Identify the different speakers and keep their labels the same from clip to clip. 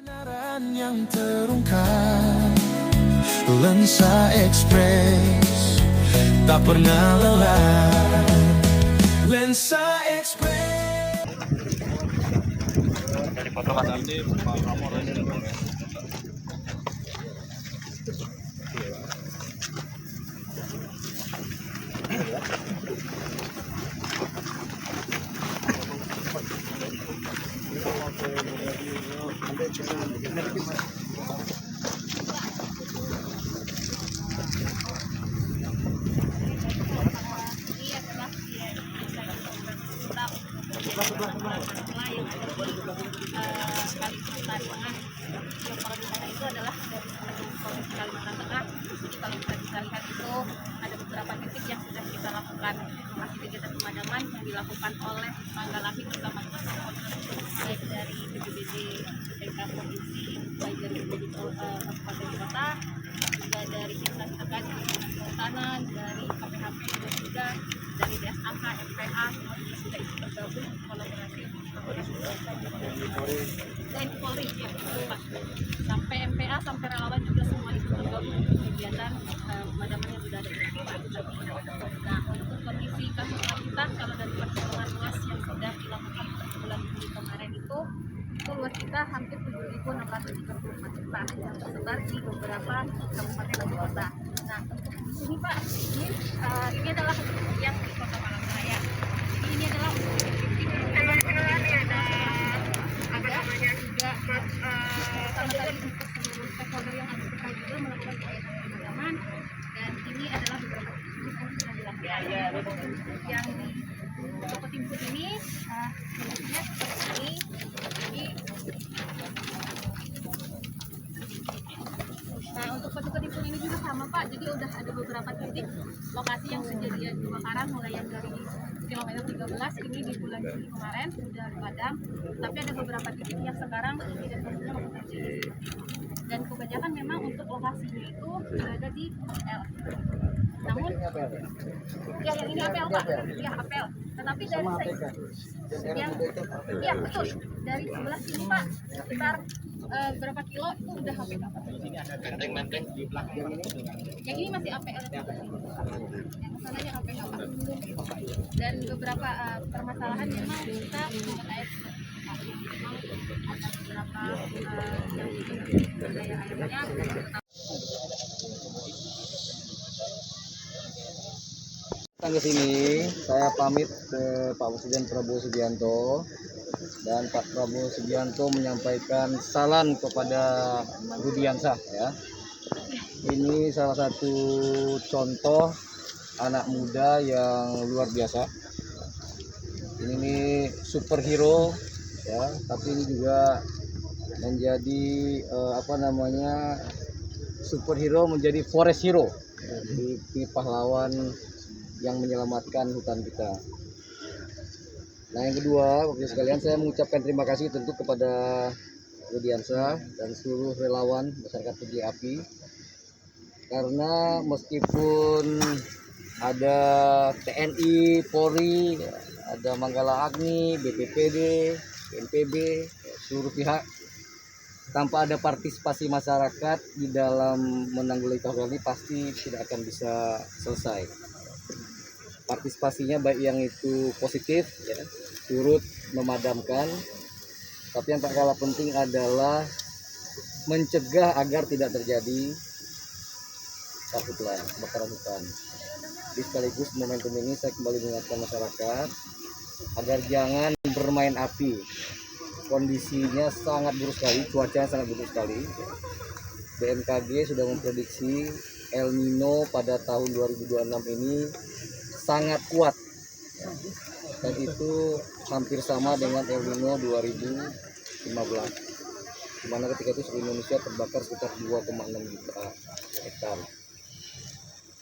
Speaker 1: Kebenaran yang terungkap, Lensa Express tak pernah lelah. Lensa Express.
Speaker 2: Dari foto kan nanti Pak Kapolres.
Speaker 3: Itu adalah dari Provinsi Kalimantan Tengah. Jadi kalau bisa lihat itu ada beberapa titik yang sudah kita lakukan masih kegiatan pemadaman yang dilakukan oleh Manggalapi bersama baik dari BPBD TK Provinsi, baik dari BPBD Kabupaten Kota, juga dari instansi terkait kehutanan, dari KPHP dan juga dari DSAK, MPA semua juga sudah ikut bergabung kolaborasi dan Polri ya Pak. Sampai MPA sampai relawan juga semua ikut bergabung untuk kegiatan pemadaman yang sudah ada di Pak. Nah untuk kondisi kasus kita kalau dari perhitungan luas yang sudah dilakukan bulan Juli kemarin itu luas kita hampir 7.634 hektar yang tersebar di beberapa kabupaten dan kota. Nah untuk di sini Pak, ini adalah yang di Kota Palangkaraya. Jadi ini adalah juga sama tadi untuk seluruh stakeholder yang ada kita juga melakukan kegiatan pemadaman, dan ini adalah beberapa titik yang sudah dilakukan. Yang di toko timbun ini kondisinya seperti ini. Nah untuk toko timbun ini juga sama Pak, jadi udah ada beberapa titik lokasi yang kejadian kebakaran mulai yang dari kilometer 13 ini di bulan Juli kemarin sudah padam, tapi ada beberapa titik yang sekarang identitasnya masih terjadi. Dan kebanyakan memang untuk lokasinya itu berada di apel. Namun ya yang ini apel Pak, ya apel. Tetapi dari yang ya betul dari sebelah sini Pak sekitar berapa kilo itu udah HPK.
Speaker 2: Menteng-menteng di belakang ini.
Speaker 3: Yang ini masih APL, yang kesananya APL. Dan beberapa permasalahan memang kita terkait memang ada beberapa yang daya airnya.
Speaker 4: Datang ke sini, saya pamit ke Pak Presiden Prabowo Subianto, dan Pak Prabowo Subianto menyampaikan salam kepada Rudiansah ya. Ini salah satu contoh anak muda yang luar biasa. Ini superhero ya, tapi ini juga menjadi superhero menjadi forest hero. Jadi ini pahlawan yang menyelamatkan hutan kita. Nah yang kedua, Bapak sekalian, saya mengucapkan terima kasih tentu kepada Rudiansah dan seluruh relawan masyarakat peduli api, karena meskipun ada TNI, Polri, ada Manggala Agni, BPPD, BNPB, seluruh pihak, tanpa ada partisipasi masyarakat di dalam menanggulangi kasus ini pasti tidak akan bisa selesai. Partisipasinya baik yang itu positif ya, turut memadamkan, tapi yang tak kalah penting adalah mencegah agar tidak terjadi karhutlah, kebakaran hutan. Jadi sekaligus momentum ini saya kembali mengingatkan masyarakat agar jangan bermain api. Kondisinya sangat buruk sekali, cuacanya sangat buruk sekali. BMKG sudah memprediksi El Nino pada tahun 2026 ini sangat kuat, dan itu hampir sama dengan El Nino 2015, dimana ketika itu seluruh Indonesia terbakar sekitar 2,6 juta hektar.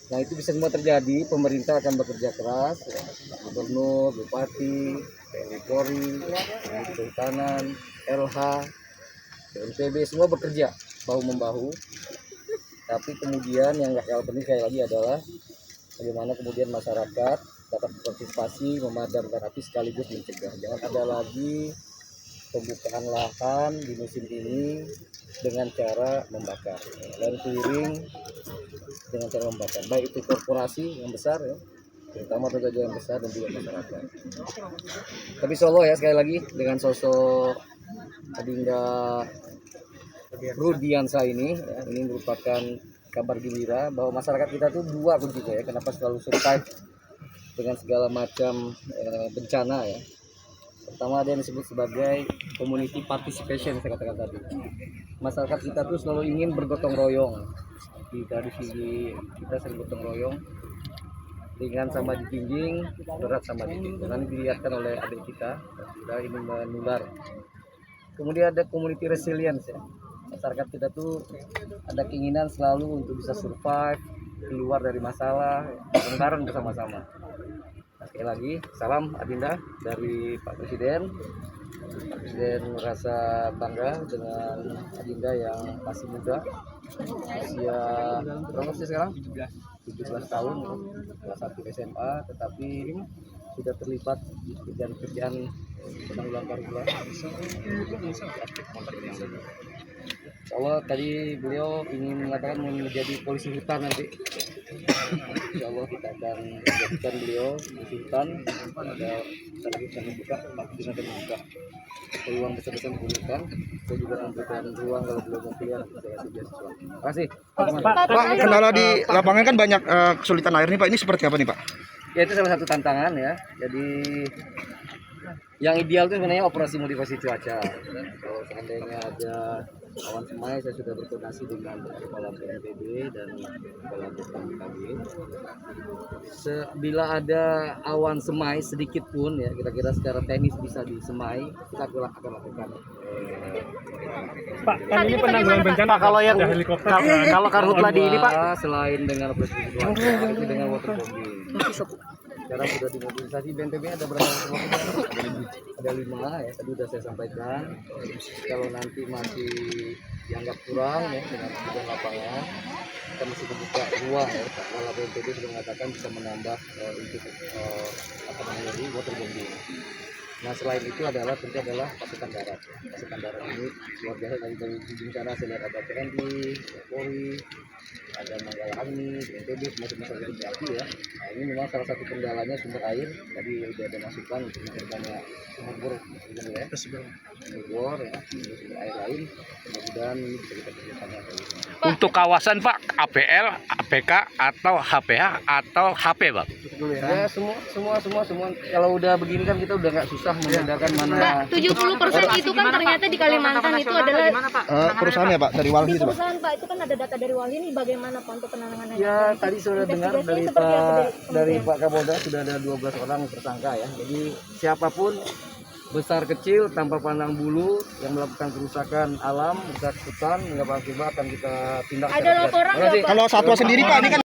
Speaker 4: Nah itu bisa semua terjadi, pemerintah akan bekerja keras, gubernur, bupati, TNI Polri, kehutanan, LH, BNPB semua bekerja bahu-membahu. Tapi kemudian yang nggak kalah penting sekali lagi adalah bagaimana kemudian masyarakat dapat berpartisipasi memadamkan api sekaligus mencegah. Jangan ada lagi pembukaan lahan di musim ini dengan cara membakar, dan clearing dengan cara membakar, baik itu korporasi yang besar ya, terutama tentu saja yang besar, dan juga masyarakat. Tapi Solo ya, sekali lagi dengan sosok Adinda Rudiansa ini ya, ini merupakan kabar gembira bahwa masyarakat kita tuh dua begitu ya, kenapa selalu survive dengan segala macam bencana ya. Pertama ada yang disebut sebagai community participation, saya katakan tadi. Masyarakat kita tuh selalu ingin bergotong royong. Di tradisi kita sering gotong royong, ringan sama dijinjing, berat sama dijinjing. Nanti dilihatkan oleh adik kita ini menular. Kemudian ada community resilience ya. Masyarakat kita tuh ada keinginan selalu untuk bisa survive, keluar dari masalah, bareng bersama-sama. Nah, sekali lagi, salam Adinda dari Pak Presiden. Pak Presiden merasa bangga dengan Adinda yang masih muda, usia berapa sih sekarang? 17 tahun, kelas 1 SMA, tetapi sudah terlibat di kerjaan penanggulangan karhutla. Insya tadi beliau ingin mengatakan mau menjadi polisi hutan nanti. Insya Allah kita akan menjadikan beliau polisi hutan. Ada lagi akan membuka, pasti akan membuka peluang besar-besar hutan. Saya juga memberikan ruang kalau beliau mau kuliah, saya kasih beasiswa. Terima kasih.
Speaker 5: Pak, kendala di lapangan kan banyak kesulitan air nih Pak. Ini seperti apa nih Pak?
Speaker 4: Ya itu salah satu tantangan ya. Jadi yang ideal itu sebenarnya operasi modifikasi cuaca. Kalau seandainya ada awan semai, saya sudah berkoordinasi dengan kepala BNPB dan kepala BPKB. Bila ada awan semai sedikit pun ya, kira-kira secara teknis bisa disemai, kita akan lakukan.
Speaker 6: Pak, kan ini penanggulangan bencana. Pak, kalau yang helikopter, kalau karhutla di ini Pak,
Speaker 4: selain dengan operasi cuaca, itu dengan waterbombing. Sekarang sudah dimobilisasi BNPB, ada berapa waterbombing? Ada 5 ya, tadi sudah saya sampaikan. Kalau nanti masih dianggap kurang ya dengan kebutuhan lapangan, kita masih membuka ruang ya. Kepala BNPB sudah mengatakan bisa menambah untuk waterbombing. Nah selain itu adalah tentu adalah pasukan darat. Pasukan darat ini luar biasa, dari ujung sana saya lihat ada TNI, Polri, ada Manggala Agni, BNPB, semacam api ya. Nah ini memang salah satu kendalanya sumber air. Tadi sudah ada masukan untuk misalnya sumber bor ya, sumber ya, sumber air lain. Mudah-mudahan ini bisa kita kerjakan.
Speaker 6: untuk kawasan Pak, APL, APK atau HPH atau HP Pak?
Speaker 4: Ya semua kalau udah begini kan kita udah nggak susah membedakan mana.
Speaker 3: 70% itu kan ternyata di Kalimantan itu adalah
Speaker 5: Perusahaan ya Pak, dari Walhi itu Pak?
Speaker 3: perusahaan Pak, itu kan ada data dari Walhi ini, bagaimana Pak untuk penanganannya?
Speaker 4: Ya tadi sudah dengar dari Pak Kapolda sudah ada 12 orang tersangka ya. Jadi siapapun besar kecil tanpa pandang bulu yang melakukan kerusakan alam, rusak hutan, nggak akan kita tindak.
Speaker 3: Ada laporan nggak, Pak?
Speaker 5: Kalau satwa sendiri Pak, ini kan